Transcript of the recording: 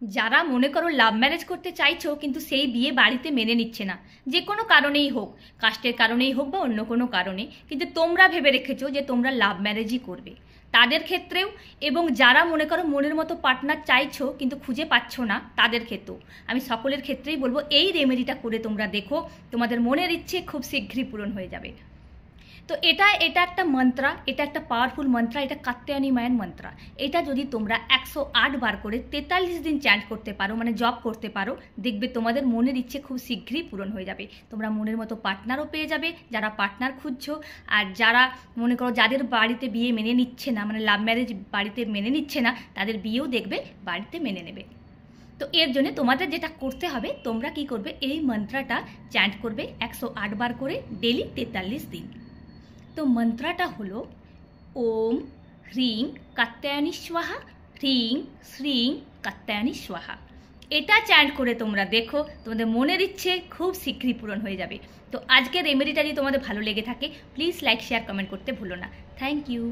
যারা মনে করো লাভ ম্যারেজ করতে চাইছো কিন্তু সেই বিয়ে বাড়িতে মেনে নিচ্ছে না, যে কোনো কারণেই হোক, কাস্টের কারণেই হোক বা অন্য কোনো কারণে, কিন্তু তোমরা ভেবে রেখেছো যে তোমরা লাভ ম্যারেজই করবে, তাদের ক্ষেত্রেও, এবং যারা মনে করো মনের মতো পার্টনার চাইছো কিন্তু খুঁজে পাচ্ছ না, তাদের ক্ষেত্রেও আমি সকলের ক্ষেত্রেই বলবো এই রেমেডিটা করে তোমরা দেখো, তোমাদের মনের ইচ্ছে খুব শীঘ্রই পূরণ হয়ে যাবে। তো এটা একটা মন্ত্রা, এটা একটা পাওয়ারফুল মন্ত্রা, এটা কাত্যায়নী মায়ের মন্ত্রা। এটা যদি তোমরা 108 বার করে 43 দিন চ্যান্ট করতে পারো, মানে জপ করতে পারো, দেখবে তোমাদের মনের ইচ্ছে খুব শীঘ্রই পূরণ হয়ে যাবে। তোমরা মনের মতো পার্টনারও পেয়ে যাবে, যারা পার্টনার খুঁজছো, আর যারা মনে করো যাদের বাড়িতে বিয়ে মেনে নিচ্ছে না, মানে লাভ ম্যারেজ বাড়িতে মেনে নিচ্ছে না, তাদের বিয়েও দেখবে বাড়িতে মেনে নেবে। তো এর জন্য তোমাদের যেটা করতে হবে, তোমরা কি করবে, এই মন্ত্রটা চ্যান্ট করবে 108 বার করে ডেলি 43 দিন। তো মন্ত্রটা হলো ওম হ্রিং কাত্যায়নী স্বাহা, হ্রিং শ্রিং কাত্যায়নী স্বাহা। এটা চ্যান্ট করে তোমরা দেখো, তোমাদের মনের ইচ্ছে খুব শীঘ্রই পূরণ হয়ে যাবে। তো আজকের রেমেডিটা যদি তোমাদের ভালো লেগে থাকে, প্লিজ লাইক শেয়ার কমেন্ট করতে ভুলো না। Thank you.